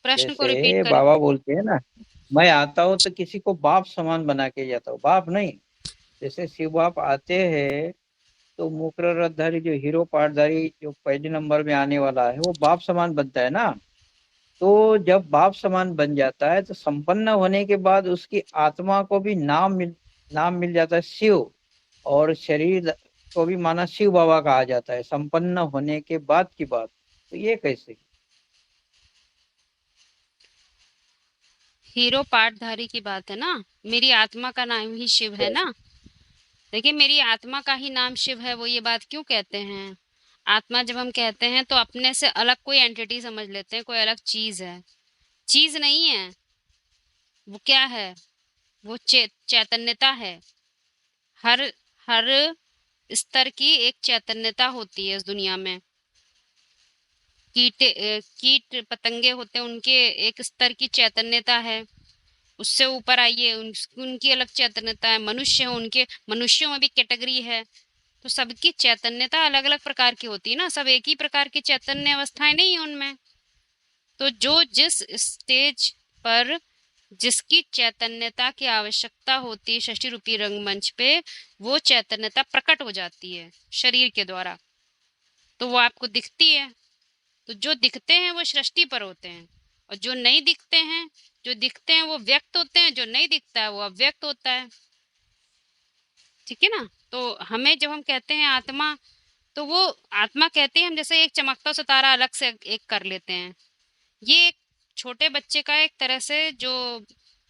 प्रश्न को रिपीट जैसे करें। बाबा बोलते हैं ना, मैं आता हूँ तो किसी को बाप समान बना के जाता हूँ, बाप नहीं। जैसे शिव बाप आते हैं तो मुकर रथधारी जो हीरो पाटधारी जो पहले नंबर में आने वाला है वो बाप समान बनता है ना। तो जब बाप समान बन जाता है तो संपन्न होने के बाद उसकी आत्मा को भी नाम मिल जाता है शिव। और शरीर को भी माना शिव बाबा कहा जाता है संपन्न होने के बाद की बात। तो ये कैसे? हीरो पाठधारी की बात है ना। मेरी आत्मा का नाम ही शिव है ना। देखिए, मेरी आत्मा का ही नाम शिव है, वो ये बात क्यों कहते हैं? आत्मा जब हम कहते हैं तो अपने से अलग कोई एंटिटी समझ लेते हैं, कोई अलग चीज है। चीज नहीं है वो। क्या है? वो चैतन्यता है। हर हर स्तर की एक चैतन्यता होती है इस दुनिया में। कीट पतंगे होते हैं, उनके एक स्तर की चैतन्यता है। उससे ऊपर आइए, उनकी अलग चैतन्यता है। मनुष्य है, उनके मनुष्यों में भी कैटेगरी है। तो सबकी चैतन्यता अलग अलग प्रकार की होती है ना, सब एक ही प्रकार की चैतन्य अवस्थाएं नहीं है उनमें। तो जो जिस स्टेज पर जिसकी चैतन्यता की आवश्यकता होती है षष्ठी रूपी रंगमंच पे, वो चैतन्यता प्रकट हो जाती है शरीर के द्वारा। तो वो आपको दिखती है। तो जो दिखते हैं वो सृष्टि पर होते हैं, और जो नहीं दिखते हैं, जो दिखते हैं वो व्यक्त होते हैं, जो नहीं दिखता है वो अव्यक्त होता है। ठीक है ना। तो हमें जब हम कहते हैं आत्मा, तो वो आत्मा कहते हैं हम जैसे एक चमकता सितारा अलग से एक कर लेते हैं। ये एक छोटे बच्चे का एक तरह से जो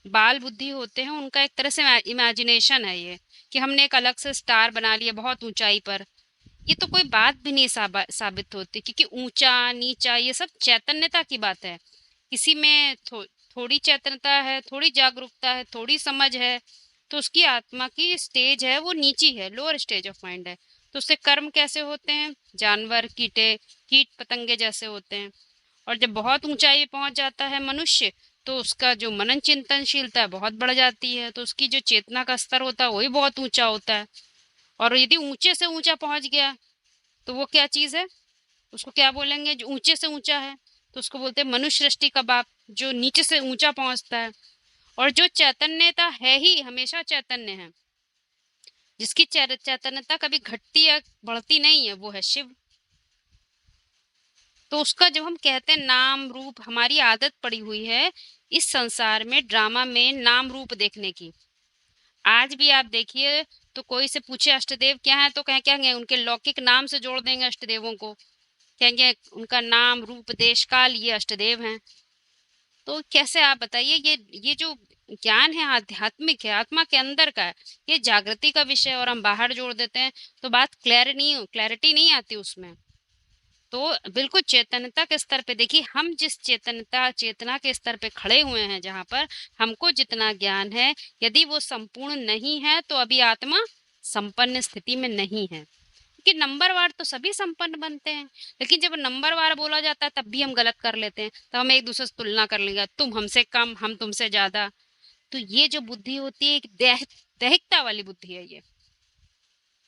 बाल बुद्धि होते हैं उनका एक तरह से इमेजिनेशन है ये, कि हमने एक अलग से स्टार बना लिया बहुत ऊंचाई पर। ये तो कोई बात भी नहीं साबित होती, क्योंकि ऊंचा नीचा ये सब चैतन्यता की बात है। किसी में थोड़ी चैतन्यता है, थोड़ी जागरूकता है, थोड़ी समझ है, तो उसकी आत्मा की स्टेज है वो नीची है, लोअर स्टेज ऑफ माइंड है। तो उससे कर्म कैसे होते हैं? जानवर कीट पतंगे जैसे होते हैं। और जब बहुत ऊंचाई पे पहुंच जाता है मनुष्य, तो उसका जो मनन चिंतनशीलता है बहुत बढ़ जाती है, तो उसकी जो चेतना का स्तर होता है वही बहुत ऊंचा होता है। और यदि ऊंचे से ऊंचा पहुंच गया, तो वो क्या चीज है? उसको क्या बोलेंगे? जो ऊंचे से ऊंचा है, तो उसको बोलते हैं मनुष्य सृष्टि का बाप, जो नीचे से ऊंचा पहुंचता है। और जो चैतन्यता है ही हमेशा चैतन्य है, जिसकी चैतन्यता कभी घटती या बढ़ती नहीं है, वो है शिव। तो उसका जब हम कहते हैं नाम रूप, हमारी आदत पड़ी हुई है इस संसार में ड्रामा में नाम रूप देखने की। आज भी आप देखिए, तो कोई से पूछे अष्टदेव क्या है, तो कहें कहेंगे उनके लौकिक नाम से जोड़ देंगे अष्टदेवों को, कहेंगे उनका नाम रूप देश काल ये अष्टदेव हैं। तो कैसे आप बताइए, ये जो ज्ञान है आध्यात्मिक है, आत्मा के अंदर का है, ये जागृति का विषय, और हम बाहर जोड़ देते हैं तो बात क्लैरिटी नहीं आती उसमें। तो बिल्कुल चेतनता के स्तर पे देखिए, हम जिस चेतना के स्तर पे खड़े हुए हैं, जहाँ पर हमको जितना ज्ञान है, यदि वो संपूर्ण नहीं है तो अभी आत्मा संपन्न स्थिति में नहीं है। कि नंबरवार तो सभी संपन्न बनते हैं, लेकिन जब नंबरवार बोला जाता है तब भी हम गलत कर लेते हैं, तब हम एक दूसरे से तुलना कर लेंगे, तुम हमसे कम हम तुमसे ज्यादा। तो ये जो बुद्धि होती है एक दैहिकता वाली बुद्धि है ये।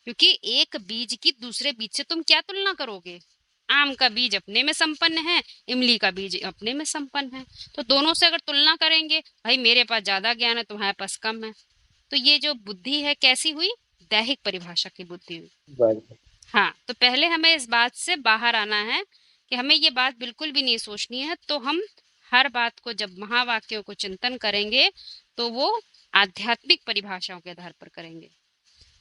क्योंकि एक बीज की दूसरे बीज से तुम क्या तुलना करोगे? आम का बीज अपने में संपन्न है, इमली का बीज अपने में संपन्न है। तो दोनों से अगर तुलना करेंगे, भाई मेरे पास ज्यादा ज्ञान है, तुम्हारे पास कम है। तो ये जो बुद्धि है कैसी हुई? दैहिक परिभाषा की बुद्धि हुई। बस। हाँ, तो पहले हमें इस बात से बाहर आना है कि हमें ये बात बिल्कुल भी नहीं सोचनी है। तो हम हर बात को जब महावाक्यों को चिंतन करेंगे, तो वो आध्यात्मिक परिभाषाओं के आधार पर करेंगे।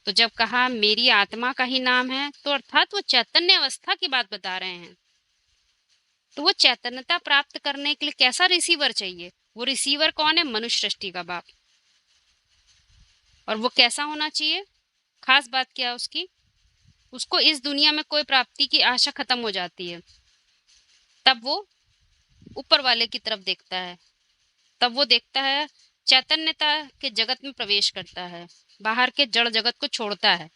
तो जब कहा मेरी आत्मा का ही नाम है, तो अर्थात वो चैतन्य अवस्था की बात बता रहे हैं। तो वो चैतन्यता प्राप्त करने के लिए कैसा रिसीवर चाहिए? वो रिसीवर कौन है? मनुष्य सृष्टि का बाप। और वो कैसा होना चाहिए? खास बात क्या है उसकी? उसको इस दुनिया में कोई प्राप्ति की आशा खत्म हो जाती है, तब वो ऊपर वाले की तरफ देखता है। तब वो देखता है, चैतन्यता के जगत में प्रवेश करता है, बाहर के जड़ जगत को छोड़ता है।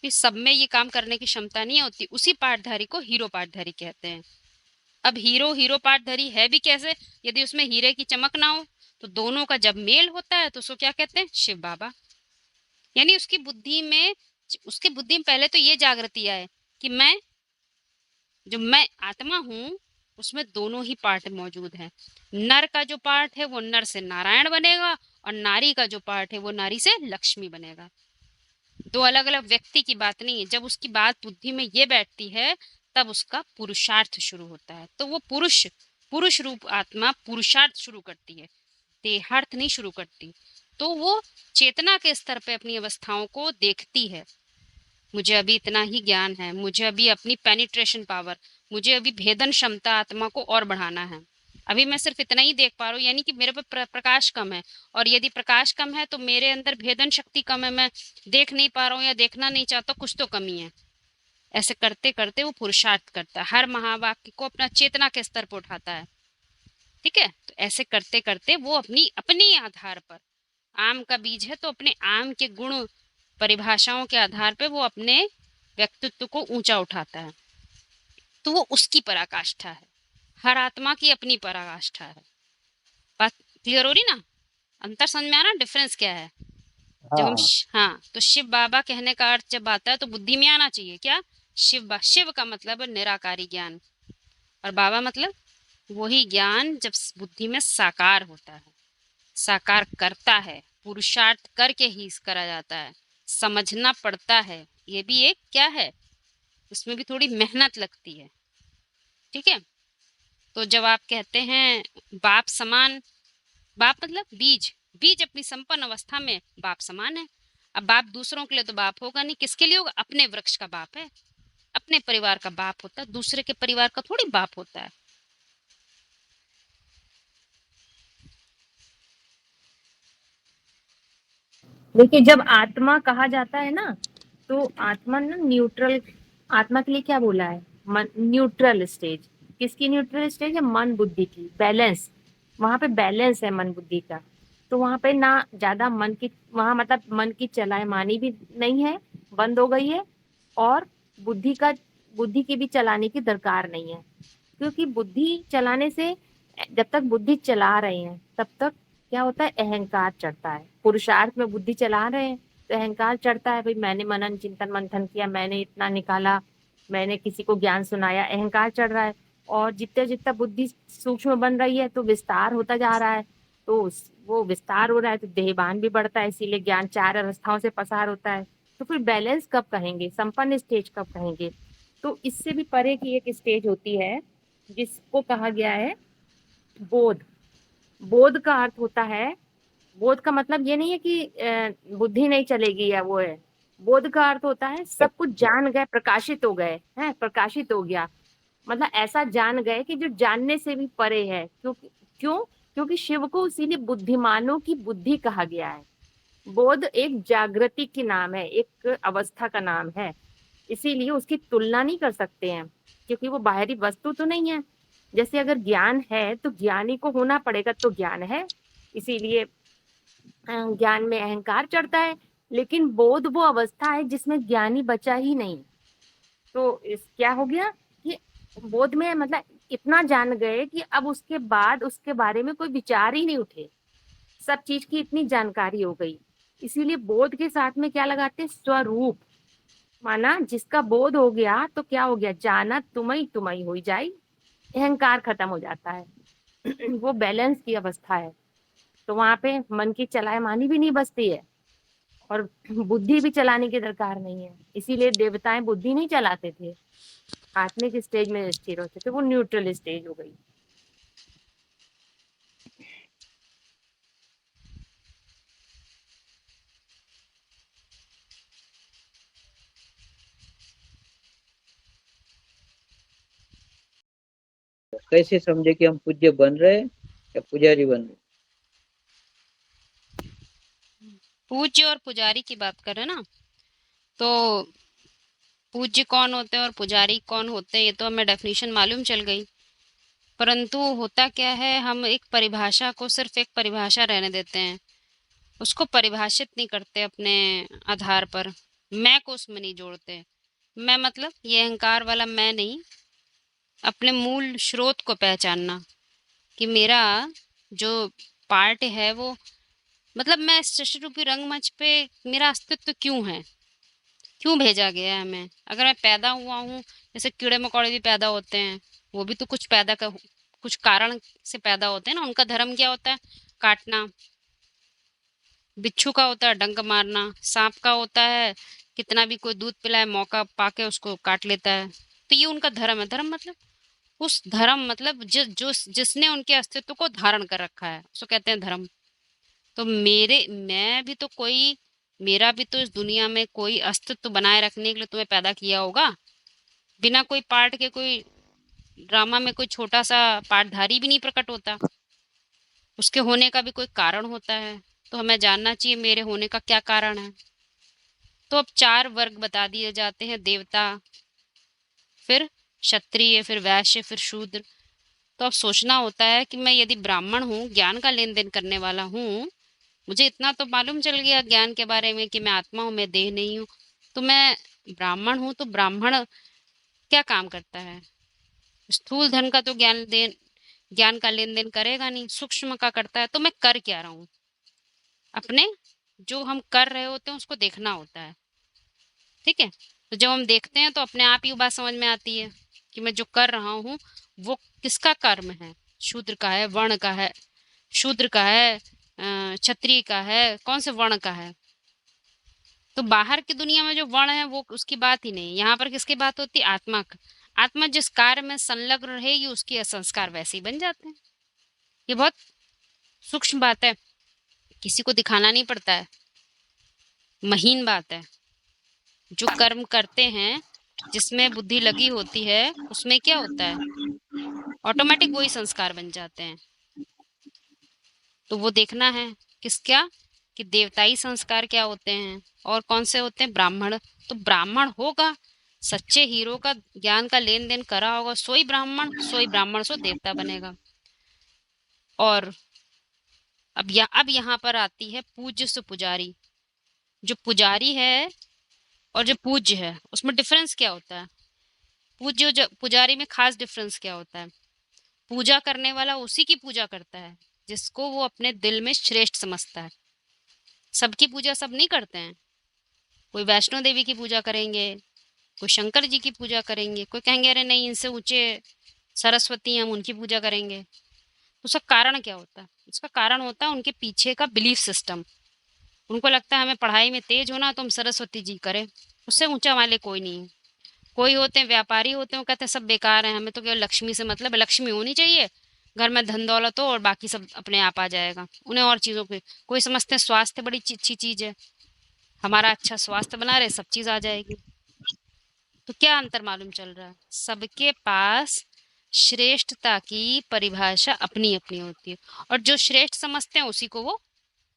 इस सब में ये काम करने की क्षमता नहीं होती, उसी पाठधारी को हीरो पाठधारी कहते हैं। अब हीरो पाठधारी है भी कैसे? यदि उसमें हीरे की चमक ना हो, तो दोनों का जब मेल होता है तो उसको क्या कहते हैं? शिव बाबा। यानी उसकी बुद्धि में पहले तो ये जागृति आए कि मैं, जो मैं आत्मा हूँ, उसमें दोनों ही पार्ट मौजूद हैं। नर का जो पार्ट है वो नर से नारायण बनेगा, और नारी का जो पार्ट है वो नारी से लक्ष्मी बनेगा। दो अलग अलग व्यक्ति की बात नहीं है। जब उसकी बात बुद्धि में ये बैठती है तब उसका पुरुषार्थ शुरू होता है। तो वो पुरुष पुरुष रूप आत्मा पुरुषार्थ शुरू करती है, देहार्थ नहीं शुरू करती। तो वो चेतना के स्तर पे अपनी अवस्थाओं को देखती है। मुझे अभी इतना ही ज्ञान है, मुझे अभी अपनी पेनिट्रेशन पावर, मुझे अभी भेदन क्षमता आत्मा को और बढ़ाना है। अभी मैं सिर्फ इतना ही देख पा रहा हूँ, यानी कि मेरे पे प्रकाश कम है, और यदि प्रकाश कम है तो मेरे अंदर भेदन शक्ति कम है, मैं देख नहीं पा रहा हूँ या देखना नहीं चाहता, कुछ तो कमी है। ऐसे करते करते वो पुरुषार्थ करता है, हर महावाक्य को अपना चेतना के स्तर पर उठाता है। ठीक है, तो ऐसे करते करते वो अपनी अपनी आधार पर, आम का बीज है तो अपने आम के गुण परिभाषाओं के आधार पे वो अपने व्यक्तित्व को ऊंचा उठाता है। तो वो उसकी पराकाष्ठा है। हर आत्मा की अपनी पराकाष्ठा है। बात क्लियर हो रही ना? अंतर समझ में आ रहा, डिफरेंस क्या है? जब हम हाँ हाँ, तो शिव बाबा कहने का अर्थ जब आता है तो बुद्धि में आना चाहिए क्या? शिव का मतलब है निराकारी ज्ञान, और बाबा मतलब वही ज्ञान जब बुद्धि में साकार होता है, साकार करता है, पुरुषार्थ करके ही करा जाता है, समझना पड़ता है। ये भी एक क्या है, उसमें भी थोड़ी मेहनत लगती है। ठीक है, तो जब आप कहते हैं बाप समान, बाप मतलब बीज, बीज अपनी संपन्न अवस्था में बाप समान है। अब बाप दूसरों के लिए तो बाप होगा नहीं, किसके लिए होगा? अपने वृक्ष का बाप है, अपने परिवार का बाप होता है, दूसरे के परिवार का थोड़ी बाप होता है। देखिए, जब आत्मा कहा जाता है ना, तो आत्मा ना न्यूट्रल, आत्मा के लिए क्या बोला है? मन, न्यूट्रल स्टेज। किसकी न्यूट्रल स्टेज है? मन बुद्धि की, बैलेंस। वहां पे बैलेंस है मन बुद्धि का। तो वहां पे ना ज्यादा मन की, वहां मतलब मन की चलायमानी भी नहीं है, बंद हो गई है। और बुद्धि का, बुद्धि की भी चलाने की दरकार नहीं है। क्योंकि बुद्धि चलाने से, जब तक बुद्धि चला रहे हैं तब तक क्या होता है? अहंकार चढ़ता है। पुरुषार्थ में बुद्धि चला रहे हैं तो अहंकार चढ़ता है, भाई मैंने मनन चिंतन मंथन किया, मैंने इतना निकाला, मैंने किसी को ज्ञान सुनाया, अहंकार चढ़ रहा है। और जितना जितना बुद्धि सूक्ष्म बन रही है तो विस्तार होता जा रहा है। तो वो विस्तार हो रहा है तो देहभान भी बढ़ता है, इसीलिए ज्ञान चार अवस्थाओं से पसार होता है। तो फिर बैलेंस कब कहेंगे? संपन्न स्टेज कब कहेंगे? तो इससे भी परे की एक स्टेज होती है जिसको कहा गया है बोध। बोध का अर्थ होता है, बोध का मतलब ये नहीं है कि बुद्धि नहीं चलेगी या वो है। बोध का अर्थ होता है सब कुछ जान गए, प्रकाशित हो गए हैं, प्रकाशित हो गया। मतलब ऐसा जान गए कि जो जानने से भी परे है। क्यों? क्योंकि शिव को इसीलिए बुद्धिमानों की बुद्धि कहा गया है। बोध एक जागृति की नाम है, एक अवस्था का नाम है। इसीलिए उसकी तुलना नहीं कर सकते हैं, क्योंकि वो बाहरी वस्तु तो नहीं है। जैसे अगर ज्ञान है तो ज्ञानी को होना पड़ेगा, तो ज्ञान है, इसीलिए ज्ञान में अहंकार चढ़ता है। लेकिन बोध वो अवस्था है जिसमें ज्ञानी बचा ही नहीं। तो इस क्या हो गया कि बोध में मतलब इतना जान गए कि अब उसके बाद उसके बारे में कोई विचार ही नहीं उठे, सब चीज की इतनी जानकारी हो गई। इसीलिए बोध के साथ में क्या लगाते हैं? स्वरूप। माना जिसका बोध हो गया तो क्या हो गया? जाना तुम्हें तुम्हें हो जाए, अहंकार खत्म हो जाता है। वो बैलेंस की अवस्था है। तो वहां पे मन की चलायमानी भी नहीं बचती है, और बुद्धि भी चलाने की दरकार नहीं है। इसीलिए देवताएं बुद्धि नहीं चलाते थे, आत्मिक स्टेज में स्थिर होते थे। वो न्यूट्रल स्टेज हो गई। कैसे समझे कि हम पूज्य बन रहे हैं या पुजारी बन रहे? पूज्य और पुजारी की बात करें ना, तो पूज्य कौन होते हैं और पुजारी कौन होते हैं ये तो हमें डेफिनेशन मालूम चल गई। परंतु होता क्या है, हम एक परिभाषा को सिर्फ एक परिभाषा रहने देते हैं, उसको परिभाषित नहीं करते अपने आधार पर, मैं को उसमें नहीं जोड़ते। मैं मतलब ये अहंकार वाला मैं नहीं, अपने मूल स्रोत को पहचानना कि मेरा जो पार्ट है वो, मतलब मैं इस सृष्टि रूपी रंगमंच पे मेरा अस्तित्व क्यों है, क्यों भेजा गया है हमें। अगर मैं पैदा हुआ हूँ, जैसे कीड़े मकोड़े भी पैदा होते हैं, वो भी तो कुछ कारण से पैदा होते हैं ना। उनका धर्म क्या होता है? काटना। बिच्छू का होता है डंक मारना। सांप का होता है कितना भी कोई दूध पिलाए मौका पाके उसको काट लेता है। तो ये उनका धर्म है। धर्म मतलब उस धर्म मतलब जिसने उनके अस्तित्व को धारण कर रखा है उसको कहते हैं धर्म। तो मैं भी तो कोई मेरा भी तो इस दुनिया में कोई अस्तित्व बनाए रखने के लिए तुम्हें पैदा किया होगा। बिना कोई पार्ट के कोई ड्रामा में कोई छोटा सा पार्टधारी भी नहीं प्रकट होता। उसके होने का भी कोई कारण होता है। तो हमें जानना चाहिए मेरे होने का क्या कारण है। तो अब 4 वर्ग बता दिए जाते हैं, देवता, फिर क्षत्रिय, फिर वैश्य, फिर शूद्र। तो अब सोचना होता है कि मैं यदि ब्राह्मण हूँ, ज्ञान का लेन देन करने वाला हूँ, मुझे इतना तो मालूम चल गया ज्ञान के बारे में कि मैं आत्मा हूँ, मैं देह नहीं हूँ। तो मैं ब्राह्मण हूँ, तो ब्राह्मण क्या काम करता है? स्थूल धन का तो ज्ञान का लेन देन करेगा नहीं, सूक्ष्म का करता है। तो मैं कर क्या रहा हूँ? अपने जो हम कर रहे होते हैं उसको देखना होता है। ठीक है। तो जब हम देखते हैं तो अपने आप ही बात समझ में आती है कि मैं जो कर रहा हूँ वो किसका कर्म है। शूद्र का है, वर्ण का है, शूद्र का है, क्षत्रिय का है, कौन से वर्ण का है। तो बाहर की दुनिया में जो वर्ण है वो उसकी बात ही नहीं। यहाँ पर किसकी बात होती है? आत्मा का। आत्मा जिस कार्य में संलग्न रहेगी उसके संस्कार वैसे ही बन जाते हैं। ये बहुत सूक्ष्म बात है, किसी को दिखाना नहीं पड़ता है, महीन बात है। जो कर्म करते हैं, जिसमें बुद्धि लगी होती है, उसमें क्या होता है? ऑटोमेटिक वही संस्कार बन जाते हैं। तो वो देखना है किसका, कि देवताई संस्कार क्या होते हैं और कौन से होते हैं? ब्राह्मण। तो ब्राह्मण होगा, सच्चे हीरो का ज्ञान का लेन देन करा होगा, सोई ब्राह्मण सो देवता बनेगा। और अब यहाँ पर आती है पूज्य से पुजारी। जो पुजारी है और जो पूज्य है उसमें डिफरेंस क्या होता है? पूज्य जो पुजारी में खास डिफरेंस क्या होता है? पूजा करने वाला उसी की पूजा करता है जिसको वो अपने दिल में श्रेष्ठ समझता है। सबकी पूजा सब नहीं करते हैं। कोई वैष्णो देवी की पूजा करेंगे, कोई शंकर जी की पूजा करेंगे, कोई कहेंगे अरे नहीं इनसे ऊंचे सरस्वती हम उनकी पूजा करेंगे। तो उसका कारण क्या होता है? उसका कारण होता है उनके पीछे का बिलीफ सिस्टम। उनको लगता है हमें पढ़ाई में तेज होना तो हम सरस्वती जी करें, उससे ऊंचा वाले कोई नहीं है। कोई होते हैं व्यापारी होते हैं, वो कहते हैं सब बेकार है, हमें तो केवल लक्ष्मी से मतलब है, लक्ष्मी होनी चाहिए, घर में धन दौलत हो और बाकी सब अपने आप आ जाएगा। उन्हें और चीज़ों की कोई समझते हैं स्वास्थ्य बड़ी अच्छी चीज़ है, हमारा अच्छा स्वास्थ्य बना रहे सब चीज़ आ जाएगी। तो क्या अंतर मालूम चल रहा है? सबके पास श्रेष्ठता की परिभाषा अपनी अपनी होती है और जो श्रेष्ठ समझते हैं उसी को वो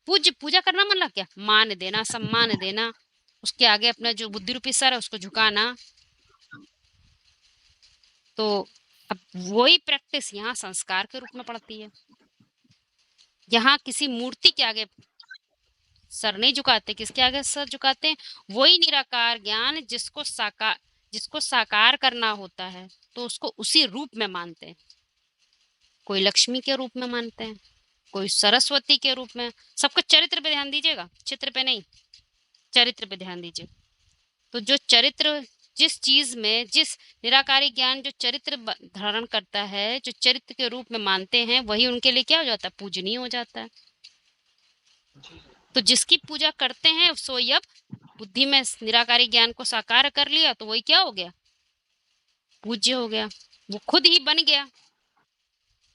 पूजा करना, मतलब क्या? मान देना, सम्मान देना, उसके आगे अपना जो बुद्धि रूपी सर है उसको झुकाना। तो अब वही प्रैक्टिस यहाँ संस्कार के रूप में पड़ती है। यहाँ किसी मूर्ति के आगे सर नहीं झुकाते, किसके आगे सर झुकाते हैं? वही निराकार ज्ञान जिसको साकार करना होता है तो उसको उसी रूप में मानते हैं। कोई लक्ष्मी के रूप में मानते हैं, कोई सरस्वती के रूप में। सबका चरित्र पे ध्यान दीजिएगा, चित्र पे नहीं, चरित्र पे ध्यान दीजिए। तो जो चरित्र, जिस चीज में, जिस निराकारी ज्ञान जो चरित्र धारण करता है, जो चरित्र के रूप में मानते हैं, वही उनके लिए क्या हो जाता है? पूजनीय हो जाता है। तो जिसकी पूजा करते हैं सोई अब बुद्धि में निराकारी ज्ञान को साकार कर लिया तो वही क्या हो गया? पूज्य हो गया, वो खुद ही बन गया।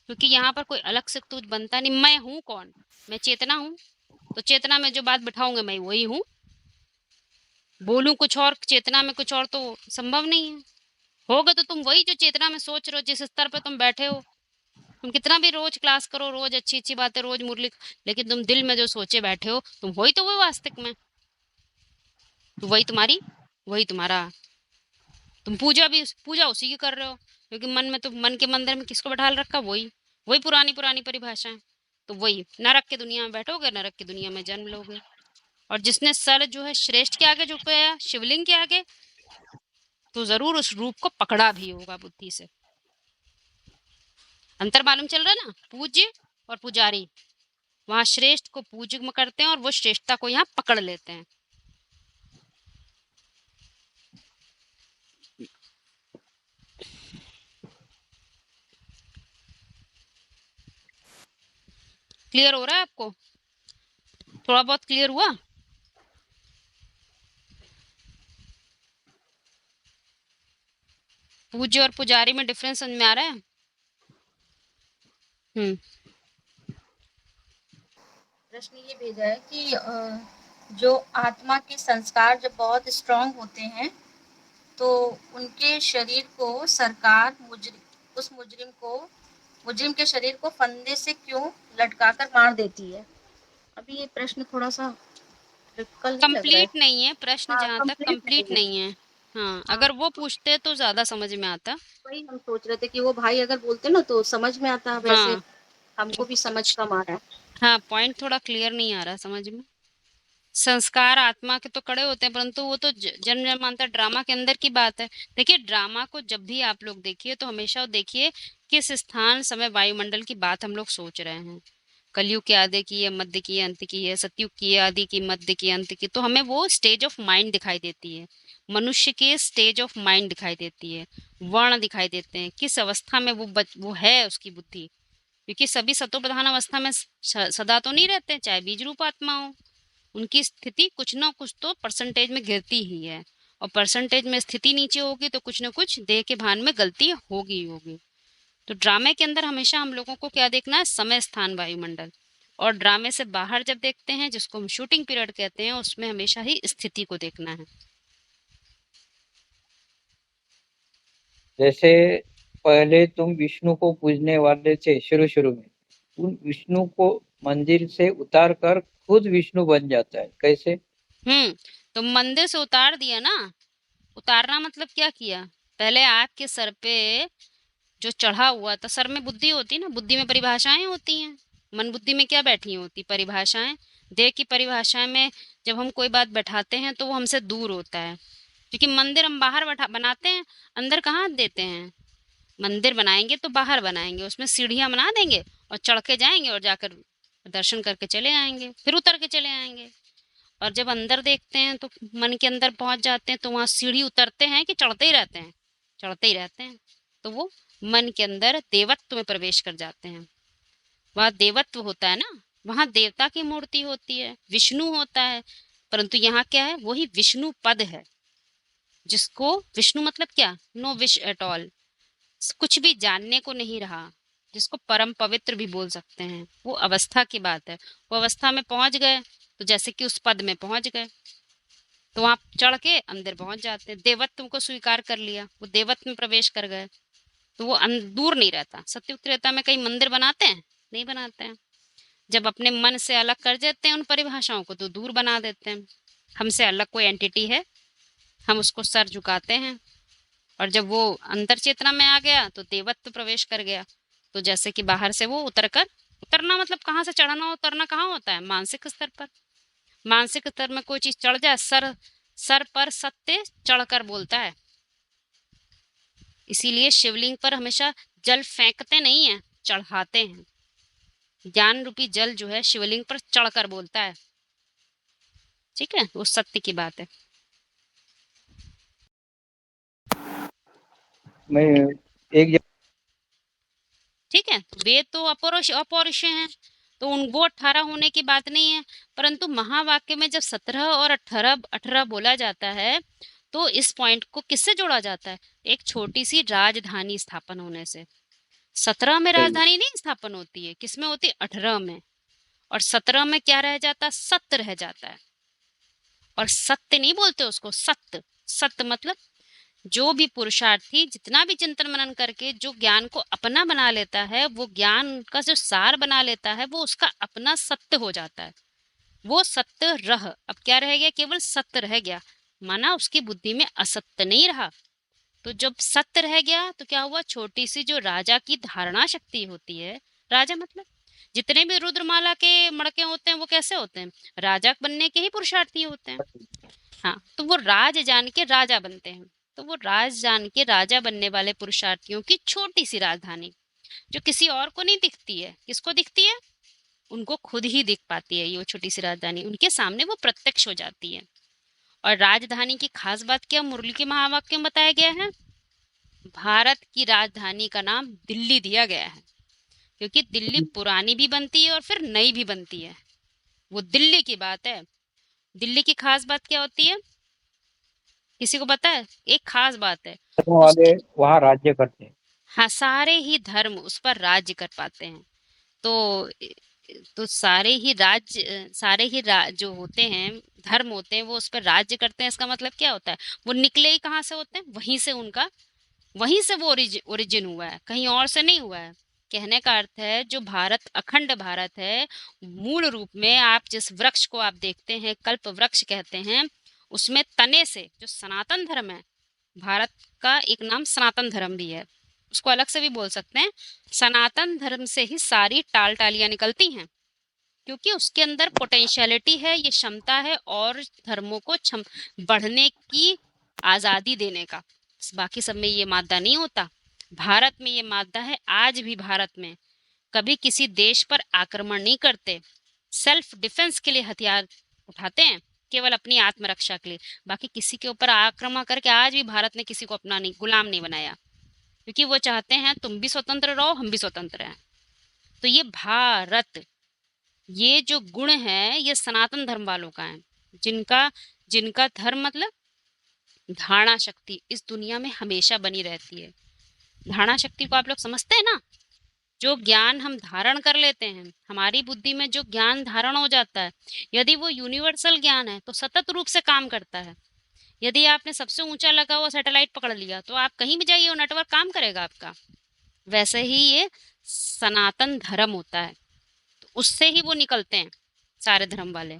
क्योंकि यहाँ पर कोई अलग से कुछ बनता नहीं। मैं हूँ कौन? मैं चेतना हूँ, तो चेतना में जो बात बिठाऊंगा मैं वही हूँ। बोलूं कुछ और, चेतना में कुछ और, तो संभव नहीं है। होगा तो तुम वही जो चेतना में सोच रहे हो, जिस स्तर पर तुम बैठे हो। तुम कितना भी रोज क्लास करो, रोज अच्छी अच्छी बातें, रोज मुरली, लेकिन तुम दिल में जो सोचे बैठे हो तुम वही तो वो वास्तविक में। तो वही तुम्हारा। तुम पूजा उसी की कर रहे हो, क्योंकि मन के मंदिर में किसको बैठा रखा? वही वही पुरानी पुरानी परिभाषाएं। तो वही नरक की दुनिया में बैठोगे, नरक की दुनिया में जन्म लोगे। और जिसने सर जो है श्रेष्ठ के आगे झुकाया, शिवलिंग के आगे, तो जरूर उस रूप को पकड़ा भी होगा बुद्धि से। अंतर मालूम चल रहा है ना? पूज्य और पुजारी, वहां श्रेष्ठ को पूज्य में करते हैं और वो श्रेष्ठता को यहाँ पकड़ लेते हैं। क्लियर हो रहा है आपको? थोड़ा बहुत क्लियर हुआ? पूज्य और पुजारी में डिफरेंस समझ में आ रहा है? हम्म। प्रश्न ये भेजा है कि जो आत्मा के संस्कार जब बहुत स्ट्रांग होते हैं तो उनके शरीर को सरकार उस मुजरिम के शरीर को फंदे से क्यों लटकाकर मार देती है। अभी ये प्रश्न थोड़ा सा डिफिकल्ट नहीं लग रहा है। कंप्लीट नहीं है प्रश्न, हाँ, जहाँ तक कंप्लीट नहीं है। हाँ, हाँ। अगर वो पूछते तो ज्यादा समझ में आता। वही हम सोच रहे थे कि वो भाई अगर बोलते ना तो समझ में आता, वैसे हाँ हमको भी समझ कम आ रहा है। हाँ, पॉइंट थोड़ा क्लियर नहीं आ रहा समझ में। संस्कार आत्मा के तो कड़े होते हैं, परंतु वो तो जन्म जन्मांतर ड्रामा के अंदर की बात है। देखिए, ड्रामा को जब भी आप लोग देखिए तो हमेशा देखिए किस स्थान समय वायुमंडल की बात हम लोग सोच रहे हैं। कलयुग के आदि की है, मध्य की है, अंत की है, सतयुग की है, आदि की, मध्य की, अंत की, तो हमें वो स्टेज ऑफ माइंड दिखाई देती है। मनुष्य के स्टेज ऑफ माइंड दिखाई देती है, वर्ण दिखाई देते हैं, किस अवस्था में वो है उसकी बुद्धि। क्योंकि सभी सतो प्रधान अवस्था में सदा तो नहीं रहते, चाहे बीज रूप आत्मा हो, उनकी स्थिति कुछ ना कुछ तो परसेंटेज में गिरती ही है। और परसेंटेज में स्थिति नीचे होगी तो कुछ ना कुछ देह के भान में गलती होगी ही होगी। तो ड्रामे के अंदर हमेशा हम लोगों को क्या देखना है? समय, स्थान, वायुमंडल। और ड्रामे से बाहर जब देखते हैं, जिसको हम शूटिंग पीरियड कहते हैं, उसमें हमेशा ही स्थिति को देखना है। जैसे पहले तुम विष्णु को पूजने वाले थे शुरू शुरू में, उन विष्णु को मंदिर से उतार कर खुद विष्णु बन जाता है, कैसे? तो मंदिर से उतार दिया ना। उतारना मतलब क्या किया? पहले आपके सर पे जो चढ़ा हुआ था, सर में बुद्धि होती है ना, बुद्धि में परिभाषाएं होती हैं। मन बुद्धि में क्या बैठी होती? परिभाषाएं। देह की परिभाषाएं में जब हम कोई बात बैठाते हैं तो वो हमसे दूर होता है। क्योंकि मंदिर हम बाहर बनाते हैं, अंदर कहाँ देते हैं? मंदिर बनाएंगे तो बाहर बनाएंगे, उसमें सीढ़ियां बना देंगे और चढ़ के जाएंगे और जाकर दर्शन करके चले आएंगे, फिर उतर के चले आएंगे। और जब अंदर देखते हैं तो मन के अंदर पहुंच जाते हैं तो वहां सीढ़ी उतरते हैं कि चढ़ते ही रहते हैं? चढ़ते ही रहते हैं। तो वो मन के अंदर देवत्व में प्रवेश कर जाते हैं। वहां देवत्व होता है ना, वहां देवता की मूर्ति होती है, विष्णु होता है। परंतु यहाँ क्या है? वही विष्णु पद है, जिसको विष्णु मतलब क्या? नो विश एट ऑल, कुछ भी जानने को नहीं रहा, जिसको परम पवित्र भी बोल सकते हैं। वो अवस्था की बात है। वो अवस्था में पहुंच गए तो जैसे कि उस पद में पहुंच गए, तो आप चढ़ के अंदर पहुंच जाते हैं। देवत्व को स्वीकार कर लिया, वो देवत्व में प्रवेश कर गए, तो वो दूर नहीं रहता। सत्युग त्रेता में कई मंदिर बनाते हैं? नहीं बनाते हैं। जब अपने मन से अलग कर देते हैं उन परिभाषाओं को तो दूर बना देते हैं। हमसे अलग कोई एंटिटी है, हम उसको सर झुकाते हैं। और जब वो अंतर चेतना में आ गया तो देवत्व प्रवेश कर गया। तो जैसे कि बाहर से वो उतरना मतलब कहाँ से चढ़ना, उतरना कहाँ होता है? मानसिक स्तर पर। मानसिक स्तर में कोई चीज चढ़ जाए, सर पर सत्य चढ़कर बोलता है। इसीलिए शिवलिंग पर हमेशा जल फेंकते नहीं है, चढ़ाते हैं। ज्ञान रूपी जल जो है शिवलिंग पर चढ़कर बोलता है। ठीक है, वो सत्य की बात है। मैं एक ठीक है, वेद तो अपौरुष हैं, तो उन वो 18 होने की बात नहीं है। परंतु महावाक्य में जब 17 और 18 बोला जाता है तो इस पॉइंट को किससे जोड़ा जाता है? एक छोटी सी राजधानी स्थापन होने से। 17 में राजधानी नहीं स्थापन होती है, किसमें होती है? 18 में। और 17 में क्या रह जाता है? सत्य रह जाता है। और सत्य नहीं बोलते उसको, सत्य। सत्य मतलब जो भी पुरुषार्थी जितना भी चिंतन मनन करके जो ज्ञान को अपना बना लेता है, वो ज्ञान का जो सार बना लेता है, वो उसका अपना सत्य हो जाता है। वो सत्य रह, अब क्या रह गया? केवल सत्य रह गया, माना उसकी बुद्धि में असत्य नहीं रहा। तो जब सत्य रह गया तो क्या हुआ? छोटी सी जो राजा की धारणा शक्ति होती है, राजा मतलब जितने भी रुद्रमाला के मड़के होते हैं वो कैसे होते हैं? राजा बनने के ही पुरुषार्थी होते हैं। हाँ, तो वो राज जान के राजा बनते हैं। तो वो राज जान के राजा बनने वाले पुरुषार्थियों की छोटी सी राजधानी, जो किसी और को नहीं दिखती है, किसको दिखती है? उनको खुद ही दिख पाती है। ये वो छोटी सी राजधानी उनके सामने वो प्रत्यक्ष हो जाती है। और राजधानी की खास बात क्या मुरली के महावाक्य में बताया गया है? भारत की राजधानी का नाम दिल्ली दिया गया है। क्योंकि दिल्ली पुरानी भी बनती है और फिर नई भी बनती है। वो दिल्ली की बात है। दिल्ली की खास बात क्या होती है, किसी को पता है? एक खास बात है धर्म वाले उसकी। वहाँ राज्य करते हैं। हाँ, सारे ही धर्म उस पर राज्य कर पाते हैं। तो सारे ही जो होते हैं, धर्म होते हैं, वो उस पर राज्य करते हैं। इसका मतलब क्या होता है? वो निकले ही कहाँ से होते हैं? वहीं से वो ओरिजिन हुआ है, कहीं और से नहीं हुआ है। कहने का अर्थ है, जो भारत अखंड भारत है, मूल रूप में आप जिस वृक्ष को आप देखते हैं, कल्प वृक्ष कहते हैं, उसमें तने से जो सनातन धर्म है, भारत का एक नाम सनातन धर्म भी है, उसको अलग से भी बोल सकते हैं। सनातन धर्म से ही सारी टाल टालियां निकलती हैं, क्योंकि उसके अंदर पोटेंशियलिटी है, ये क्षमता है और धर्मों को बढ़ने की आजादी देने का। बाकी सब में ये मादा नहीं होता। भारत में ये मादा है। आज भी भारत में कभी किसी देश पर आक्रमण नहीं करते, सेल्फ डिफेंस के लिए हथियार उठाते हैं, केवल अपनी आत्मरक्षा के लिए। बाकी किसी के ऊपर आक्रमण करके आज भी भारत ने किसी को अपना नहीं, गुलाम नहीं बनाया, क्योंकि वो चाहते हैं तुम भी स्वतंत्र रहो, हम भी स्वतंत्र हैं। तो ये भारत, ये जो गुण है, ये सनातन धर्म वालों का है, जिनका जिनका धर्म मतलब धारणा शक्ति इस दुनिया में हमेशा बनी रहती है। धारणा शक्ति को आप लोग समझते हैं ना? जो ज्ञान हम धारण कर लेते हैं, हमारी बुद्धि में जो ज्ञान धारण हो जाता है, यदि वो यूनिवर्सल ज्ञान है तो सतत रूप से काम करता है। यदि आपने सबसे ऊंचा लगा हुआ सैटेलाइट पकड़ लिया, तो आप कहीं भी जाइए, वो नेटवर्क काम करेगा आपका। वैसे ही ये सनातन धर्म होता है, तो उससे ही वो निकलते हैं सारे धर्म वाले।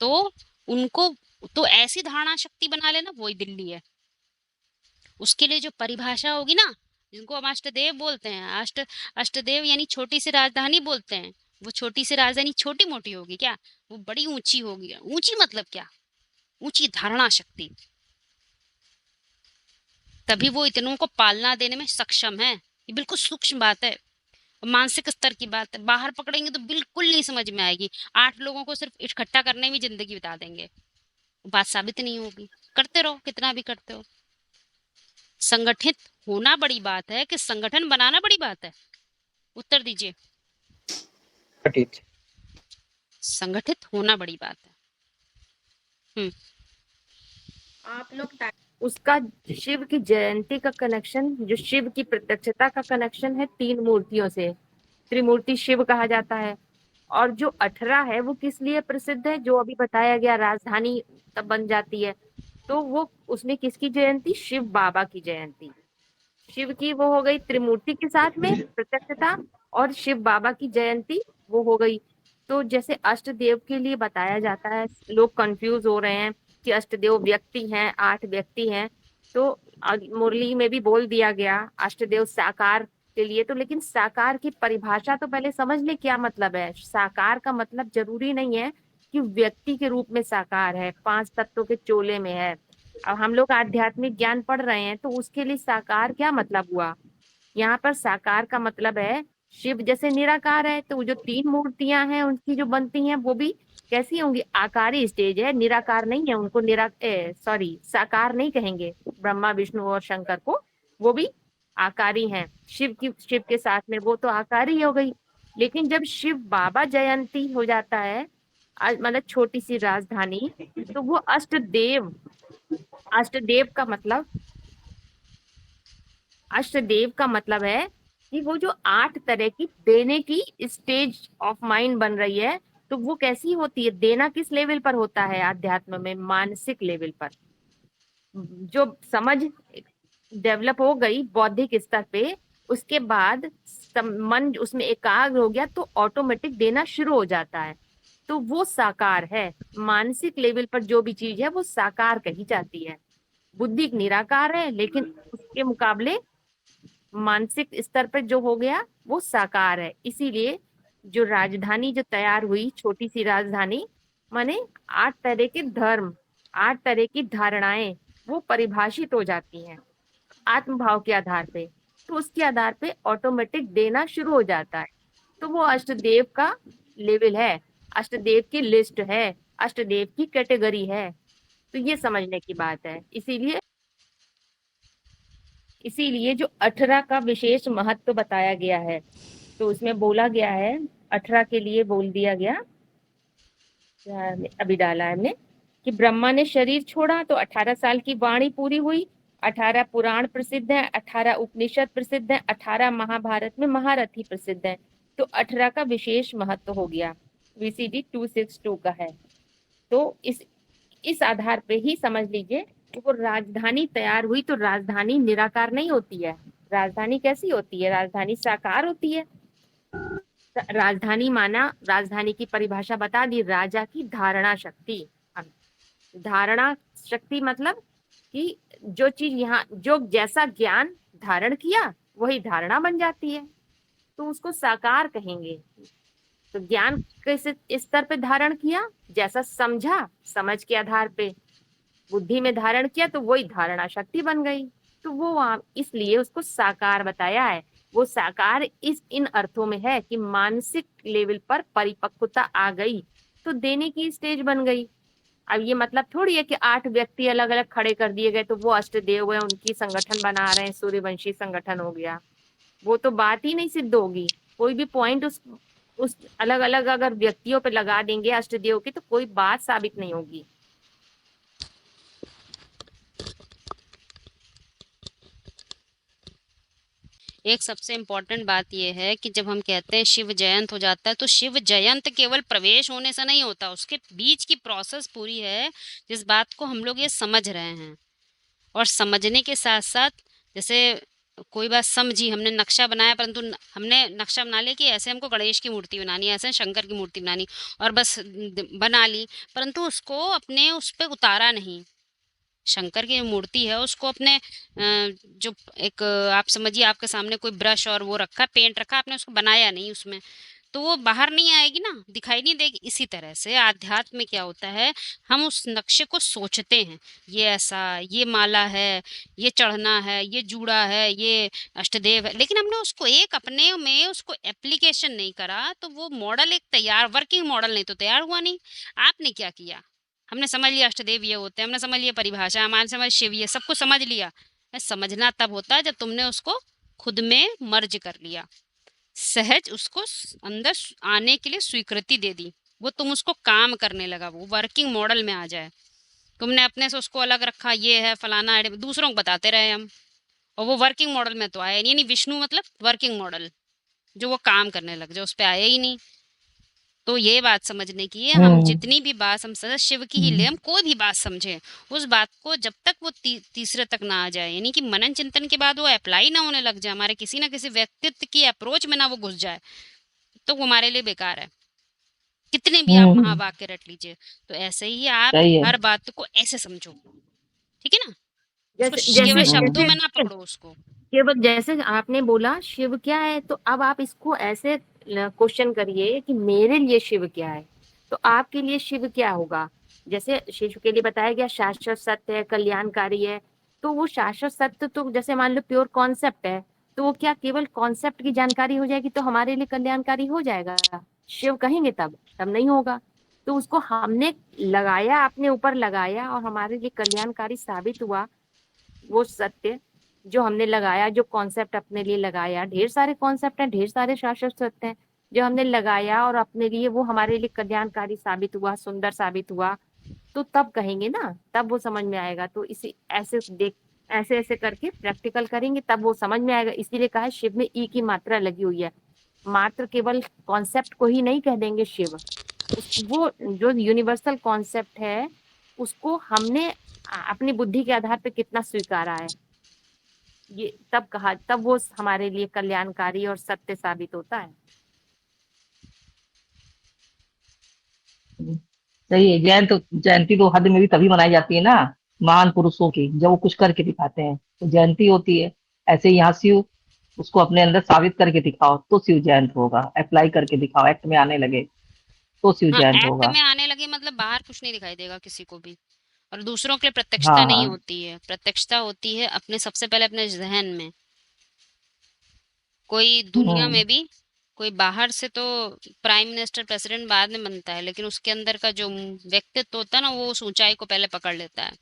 तो उनको तो ऐसी धारणा शक्ति बना लेना, वही दिल्ली है। उसके लिए जो परिभाषा होगी ना, जिनको हम अष्टदेव बोलते हैं, अष्टदेव यानी छोटी सी राजधानी बोलते हैं। वो छोटी सी राजधानी छोटी मोटी होगी क्या? वो बड़ी ऊंची होगी। ऊंची मतलब क्या? ऊंची धारणा शक्ति। तभी वो इतनों को पालना देने में सक्षम है। ये बिल्कुल सूक्ष्म बात है, मानसिक स्तर की बात है। बाहर पकड़ेंगे तो बिल्कुल नहीं समझ में आएगी। 8 लोगों को सिर्फ इकट्ठा करने में जिंदगी बिता देंगे, बात साबित नहीं होगी। करते रहो, कितना भी करते हो। संगठित होना बड़ी बात है कि संगठन बनाना बड़ी बात है? उत्तर दीजिए। घटित। संगठित होना बड़ी बात है। आप लोग उसका शिव की जयंती का कनेक्शन, जो शिव की प्रत्यक्षता का कनेक्शन है 3 मूर्तियों से, त्रिमूर्ति शिव कहा जाता है। और जो 18 है वो किस लिए प्रसिद्ध है? जो अभी बताया गया, राजधानी तब बन जाती है, तो वो उसमें किसकी जयंती? शिव बाबा की जयंती। शिव की वो हो गई त्रिमूर्ति के साथ में प्रत्यक्षता, और शिव बाबा की जयंती वो हो गई। तो जैसे अष्टदेव के लिए बताया जाता है, लोग कंफ्यूज हो रहे हैं कि अष्टदेव व्यक्ति हैं, 8 व्यक्ति हैं। तो मुरली में भी बोल दिया गया अष्टदेव साकार के लिए। तो लेकिन साकार की परिभाषा तो पहले समझ ले, क्या मतलब है। साकार का मतलब जरूरी नहीं है कि व्यक्ति के रूप में साकार है, 5 तत्वों के चोले में है। अब हम लोग आध्यात्मिक ज्ञान पढ़ रहे हैं, तो उसके लिए साकार क्या मतलब हुआ। यहाँ पर साकार का मतलब है शिव जैसे निराकार है, तो जो 3 मूर्तियां हैं उनकी जो बनती हैं वो भी कैसी होंगी? आकारी स्टेज है, निराकार नहीं है। उनको साकार नहीं कहेंगे ब्रह्मा विष्णु और शंकर को, वो भी आकारी हैं। शिव के साथ में वो तो आकारी हो गई। लेकिन जब शिव बाबा जयंती हो जाता है, मतलब छोटी सी राजधानी, तो वो अष्टदेव का मतलब है कि वो जो 8 तरह की देने की स्टेज ऑफ माइंड बन रही है, तो वो कैसी होती है? देना किस लेवल पर होता है आध्यात्म में? मानसिक लेवल पर। जो समझ डेवलप हो गई बौद्धिक स्तर पे, उसके बाद मन उसमें एकाग्र हो गया, तो ऑटोमेटिक देना शुरू हो जाता है। तो वो साकार है। मानसिक लेवल पर जो भी चीज है वो साकार कही जाती है। बुद्धि निराकार है, लेकिन उसके मुकाबले मानसिक स्तर पर जो हो गया वो साकार है। इसीलिए जो राजधानी जो तैयार हुई, छोटी सी राजधानी, माने 8 तरह के धर्म, 8 तरह की धारणाएं वो परिभाषित हो जाती हैं आत्मभाव के आधार पे। तो उसके आधार पे ऑटोमेटिक देना शुरू हो जाता है। तो वो अष्टदेव का लेवल है, अष्टदेव की लिस्ट है, अष्टदेव की कैटेगरी है। तो ये समझने की बात है। इसीलिए जो 18 का विशेष महत्व बताया गया है। तो उसमें बोला गया है, 18 के लिए बोल दिया गया, अभी डाला है हमने, कि ब्रह्मा ने शरीर छोड़ा तो 18 साल की वाणी पूरी हुई, 18 पुराण प्रसिद्ध है, 18 उपनिषद प्रसिद्ध है, 18 महाभारत में महारथी प्रसिद्ध है, तो 18 का विशेष महत्व हो गया, VCD 262 का है। तो इस आधार पे ही समझ लीजिए कि वो राजधानी तैयार हुई, तो राजधानी निराकार नहीं होती है, राजधानी कैसी होती है, राजधानी साकार होती है। राजधानी माना, राजधानी की परिभाषा बता दी, राजा की धारणा शक्ति। धारणा शक्ति मतलब कि जो चीज यहाँ, जो जैसा ज्ञान धारण किया वही धारणा बन जाती है, तो उसको साकार कहेंगे। तो ज्ञान किस स्तर पे धारण किया, जैसा समझा, समझ के आधार पे बुद्धि में धारण किया तो वही धारणा शक्ति बन गई, तो वो इसलिए उसको साकार बताया है। वो साकार इन अर्थों में है कि मानसिक लेवल पर परिपक्वता आ गई तो देने की स्टेज बन गई। अब ये मतलब थोड़ी है कि 8 व्यक्ति अलग अलग खड़े कर दिए गए तो वो अष्टदेव है, उनकी संगठन बना रहे हैं, सूर्यवंशी संगठन हो गया, वो तो बात ही नहीं सिद्ध होगी। कोई भी पॉइंट उस अलग अलग अगर व्यक्तियों पे लगा देंगे अष्टदेव की तो कोई बात साबित नहीं होगी। एक सबसे इम्पोर्टेंट बात यह है कि जब हम कहते हैं शिव जयंत हो जाता है, तो शिव जयंत केवल प्रवेश होने से नहीं होता, उसके बीच की प्रोसेस पूरी है, जिस बात को हम लोग ये समझ रहे हैं। और समझने के साथ साथ, जैसे कोई बात समझी, हमने नक्शा बनाया, परंतु हमने नक्शा बना लिया कि ऐसे हमको गणेश की मूर्ति बनानी है, ऐसे शंकर की मूर्ति बनानी, और बस बना ली, परंतु उसको अपने उस पर उतारा नहीं। शंकर की मूर्ति है, उसको अपने जो एक आप समझिए, आपके सामने कोई ब्रश और वो रखा, पेंट रखा, आपने उसको बनाया नहीं उसमें, तो वो बाहर नहीं आएगी ना, दिखाई नहीं देगी। इसी तरह से आध्यात्म में क्या होता है, हम उस नक्शे को सोचते हैं, ये ऐसा, ये माला है, ये चढ़ना है, ये जूड़ा है, ये अष्टदेव है, लेकिन हमने उसको एक अपने में उसको एप्लीकेशन नहीं करा, तो वो मॉडल एक तैयार वर्किंग मॉडल नहीं तो तैयार हुआ नहीं। आपने क्या किया, हमने समझ लिया अष्टदेव ये होते हैं, हमने समझ लिया परिभाषा, हमारे समझ शिव, ये सब कुछ समझ लिया। समझना तब होता है जब तुमने उसको खुद में मर्ज कर लिया, सहज उसको अंदर आने के लिए स्वीकृति दे दी, वो तुम उसको काम करने लगा, वो वर्किंग मॉडल में आ जाए। तुमने अपने से उसको अलग रखा, ये है फलाना है, दूसरों को बताते रहे हम, और वो वर्किंग मॉडल में तो आया नहीं। विष्णु मतलब वर्किंग मॉडल, जो वो काम करने लग जाए, उस पर आया ही नहीं। तो ये बात समझने की है, हम जितनी भी बात हम सदा शिव की ही ले, हम कोई भी बात समझे, उस बात को जब तक वो तीसरे तक ना आ जाए, यानी कि मनन चिंतन के बाद वो अप्लाई ना होने लग जाए, हमारे किसी ना किसी व्यक्तित्व की अप्रोच में ना वो घुस जाए, तो वो हमारे लिए बेकार है, कितने भी आप महावाक्य रट लीजिए। तो ऐसे ही आप हर बात को ऐसे समझो, ठीक है ना, केवल शब्दों में ना पकड़ो उसको। केवल जैसे आपने बोला शिव क्या है, तो अब आप इसको ऐसे क्वेश्चन करिए कि मेरे लिए शिव क्या है, तो आपके लिए शिव क्या होगा। जैसे शिव के लिए बताया गया शाश्वत सत्य है, कल्याणकारी है, तो वो शाश्वत सत्य तो जैसे मान लो प्योर कॉन्सेप्ट है, तो वो क्या केवल कॉन्सेप्ट की जानकारी हो जाएगी तो हमारे लिए कल्याणकारी हो जाएगा, शिव कहेंगे तब नहीं होगा। तो उसको हमने लगाया, अपने ऊपर लगाया और हमारे लिए कल्याणकारी साबित हुआ वो सत्य जो हमने लगाया, जो कॉन्सेप्ट अपने लिए लगाया। ढेर सारे कॉन्सेप्ट हैं, ढेर सारे शाश्वत सत्य हैं जो हमने लगाया और अपने लिए वो हमारे लिए कल्याणकारी साबित हुआ, सुंदर साबित हुआ, तो तब कहेंगे ना, तब वो समझ में आएगा। तो इसी ऐसे ऐसे करके प्रैक्टिकल करेंगे तब वो समझ में आएगा। इसीलिए कहा है शिव में ई की मात्रा लगी हुई है, मात्र केवल कॉन्सेप्ट को ही नहीं कह देंगे शिव, वो जो यूनिवर्सल कॉन्सेप्ट है उसको हमने अपनी बुद्धि के आधार पे कितना स्वीकारा है, ये तब कहा, तब वो हमारे लिए कल्याणकारी और सत्य साबित होता है। सही है। जयंती तो हद में भी तभी मनाई जाती है ना, महान पुरुषों की, जब वो कुछ करके दिखाते हैं तो जयंती होती है। ऐसे यहाँ शिव, उसको अपने अंदर साबित करके दिखाओ तो शिव जयंत होगा, अप्लाई करके दिखाओ, एक्ट में आने लगे तो शिव जयंत होगा। एक्ट में आने लगे मतलब बाहर कुछ नहीं दिखाई देगा किसी को भी, और दूसरों के लिए प्रत्यक्षता नहीं होती है, प्रत्यक्षता होती है अपने, सबसे पहले अपने जहन में। कोई दुनिया में भी कोई बाहर से तो प्राइम मिनिस्टर प्रेसिडेंट बाद में बनता है, लेकिन उसके अंदर का जो व्यक्तित्व होता है ना, वो उस ऊंचाई को पहले पकड़ लेता है,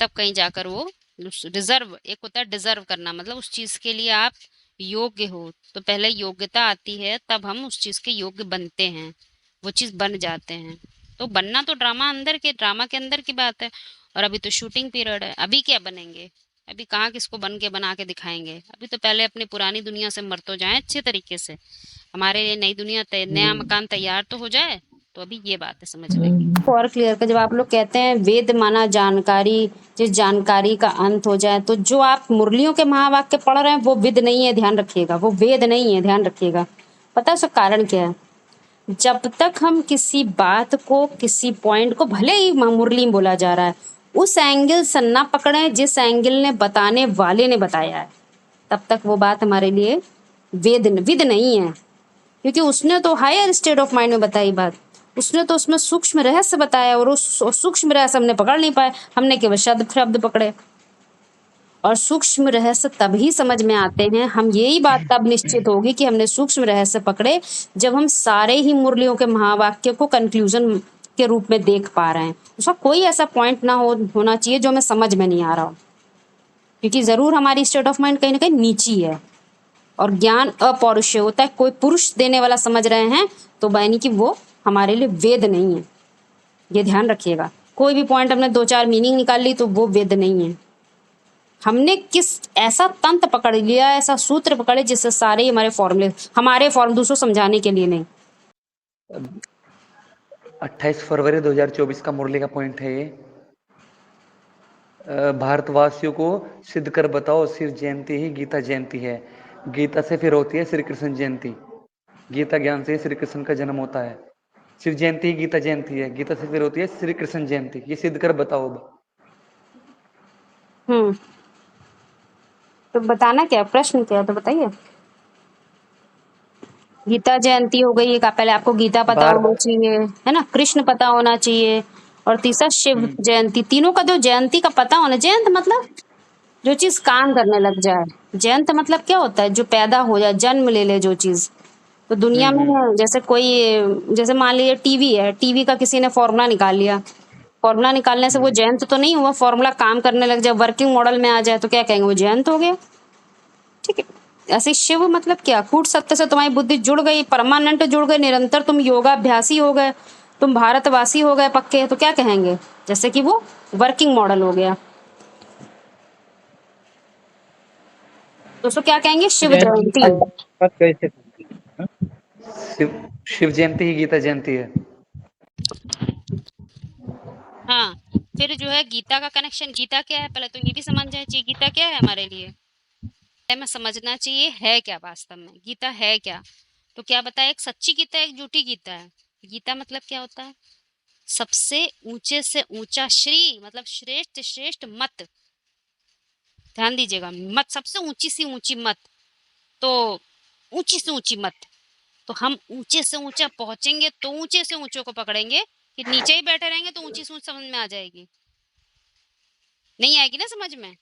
तब कहीं जाकर वो डिजर्व, एक होता है डिजर्व करना, मतलब उस चीज के लिए आप योग्य हो, तो पहले योग्यता आती है, तब हम उस चीज के योग्य बनते हैं, वो चीज बन जाते हैं। तो बनना तो ड्रामा के अंदर की बात है। और अभी तो शूटिंग पीरियड है, अभी क्या बनेंगे, अभी कहाँ किसको बन के बना के दिखाएंगे। अभी तो पहले अपनी पुरानी दुनिया से मर तो जाए अच्छे तरीके से, हमारे लिए नई नया मकान तैयार तो हो जाए। तो अभी ये बात है समझने की। और क्लियर कर, जब आप लोग कहते हैं वेद माना जानकारी, जिस जानकारी का अंत हो जाए, तो जो आप मुरलियों के महावाक्य पढ़ रहे हैं वो वेद नहीं है, ध्यान रखिएगा, वो वेद नहीं है, ध्यान रखिएगा। पता है उसका कारण क्या है? जब तक हम किसी बात को, किसी पॉइंट को, भले ही मुरली में बोला जा रहा है, उस एंगल से ना पकड़े जिस एंगल ने बताने वाले ने बताया है, तब तक वो बात हमारे लिए विद नहीं है। क्योंकि उसने तो हायर स्टेट ऑफ माइंड में बताई बात, उसने तो उसमें सूक्ष्म रहस्य बताया, और उस सूक्ष्म रहस्य हमने पकड़ नहीं पाए, हमने केवल शब्द पकड़े। और सूक्ष्म रहस्य तभी समझ में आते हैं, हम यही बात तब निश्चित होगी कि हमने सूक्ष्म रहस्य पकड़े जब हम सारे ही मुरलियों के महावाक्य को कंक्लूजन के रूप में देख पा रहे हैं। उसका कोई ऐसा पॉइंट ना होना चाहिए जो हमें समझ में नहीं आ रहा हो, क्योंकि जरूर हमारी स्टेट ऑफ माइंड कहीं ना कहीं नीची है। और ज्ञान अपौरुषेय होता है, कोई पुरुष देने वाला समझ रहे हैं तो यानी कि वो हमारे लिए वेद नहीं है, ये ध्यान रखिएगा। कोई भी पॉइंट हमने 2-4 मीनिंग निकाल ली तो वो वेद नहीं है। हमने किस ऐसा तंत्र पकड़ लिया, ऐसा सूत्र पकड़े जिससे सारे हमारे फॉर्म दूसरों समझाने के लिए नहीं। 28 फरवरी 2024 का मुरली का पॉइंट है ये। भारतवासियों को सिद्ध कर बताओ, शिव जयंती ही गीता जयंती है। गीता से फिर होती है श्री कृष्ण जयंती। गीता ज्ञान से श्री कृष्ण का जन्म होता है। शिव जयंती गीता जयंती है, गीता से फिर होती है श्री कृष्ण जयंती। ये सिद्ध कर बताओ अब। तो बताना क्या, प्रश्न क्या, तो बताइए। गीता जयंती हो गई, का पहले आपको गीता पता होना चाहिए, है ना, कृष्ण पता होना चाहिए, और तीसरा शिव जयंती। तीनों का जो जयंती का पता होना। जयंत मतलब जो चीज काम करने लग जाए। जयंत मतलब क्या होता है? जो पैदा हो जाए, जन्म ले ले जो चीज। तो दुनिया में जैसे मान लीजिए टीवी है, टीवी का किसी ने फॉर्मूला निकाल लिया, फॉर्मूला निकालने से वो जयंत तो नहीं हुआ, फॉर्मूला काम करने लग जाए, वर्किंग मॉडल में आ जाए, तो क्या कहेंगे? वो जयंत हो गया। ठीक है, ऐसे शिव मतलब क्या? कूट सत्य से तुम्हारी बुद्धि जुड़ गई, परमानेंट जुड़ गई, निरंतर तुम योगाभ्यासी हो गए, तुम भारतवासी हो गए पक्के, तो क्या कहेंगे? जैसे कि वो वर्किंग मॉडल हो गया। दोस्तों क्या कहेंगे? शिव जयंती। कैसे शिव जयंती ही गीता जयंती है। हाँ, फिर जो है गीता का कनेक्शन, गीता क्या है पहले तो ये भी समझ जाए चाहिए। गीता क्या है हमारे लिए, हमें समझना चाहिए है क्या वास्तव में, गीता है क्या। तो क्या बताया, एक सच्ची गीता है, एक झूठी गीता है। गीता मतलब क्या होता है? सबसे ऊंचे से ऊंचा, श्री मतलब श्रेष्ठ श्रेष्ठ मत, ध्यान दीजिएगा, मत सबसे ऊंची सी ऊंची मत, तो ऊंची से ऊंची मत। तो हम ऊंचे से ऊंचा पहुंचेंगे तो ऊंचे से ऊंचों को पकड़ेंगे, कि नीचे ही बैठे रहेंगे तो ऊंची से ऊंच समझ में आ जाएगी, नहीं आएगी ना समझ में।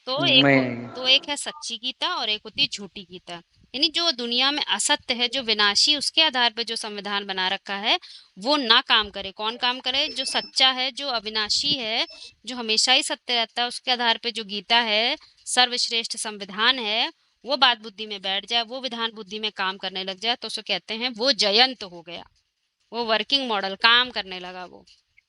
तो एक है सच्ची गीता और एक होती है झूठी गीता। यानी जो दुनिया में असत्य है, जो विनाशी, उसके आधार पर जो संविधान बना रखा है वो ना काम करे। कौन काम करे? जो सच्चा है, जो अविनाशी है, जो हमेशा ही सत्य रहता है, उसके आधार पे जो गीता है, सर्वश्रेष्ठ संविधान है, वो बात बुद्धि में बैठ जाए, वो विधान बुद्धि में काम करने लग जाए, तो उसे कहते हैं वो जयंत हो गया, वो वर्किंग मॉडल काम करने लगा, वो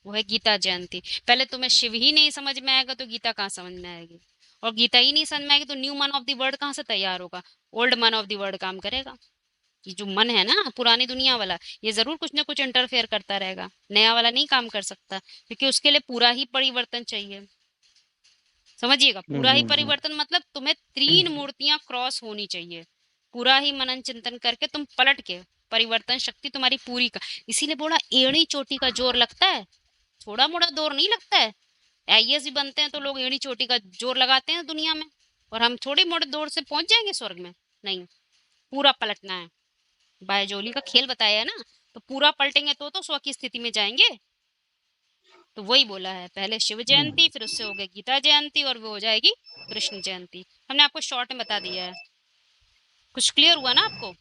है गीता जयंती। पहले तुम्हें शिव ही नहीं समझ में आएगा तो गीता कहाँ समझ में आएगी, और गीता ही नहीं समझ में आएगी तो न्यू मन ऑफ द वर्ड कहाँ से तैयार होगा? ओल्ड मन ऑफ द वर्ड काम करेगा। ये जो मन है ना पुरानी दुनिया वाला, ये जरूर कुछ ना कुछ इंटरफेयर करता रहेगा, नया वाला नहीं काम कर सकता, क्योंकि उसके लिए पूरा ही परिवर्तन चाहिए। समझिएगा, पूरा ही परिवर्तन मतलब तुम्हें 3 मूर्तियां क्रॉस होनी चाहिए, पूरा ही मनन चिंतन करके तुम पलट के, परिवर्तन शक्ति तुम्हारी पूरी का। इसीलिए बोला एड़ी चोटी का जोर लगता है, थोड़ा मोड़ा जोर नहीं लगता है। आईएएस भी बनते हैं तो लोग एड़ी चोटी का जोर लगाते हैं दुनिया में, और हम थोड़े मोड़े दौर से पहुंच जाएंगे स्वर्ग में? नहीं, पूरा पलटना है। बायजोली का खेल बताया है ना, तो पूरा पलटेंगे तो स्व की स्थिति में जाएंगे। तो वही बोला है, पहले शिव जयंती, फिर उससे हो गई गीता जयंती, और वो हो जाएगी कृष्ण जयंती। हमने आपको शॉर्ट में बता दिया है। कुछ क्लियर हुआ ना आपको?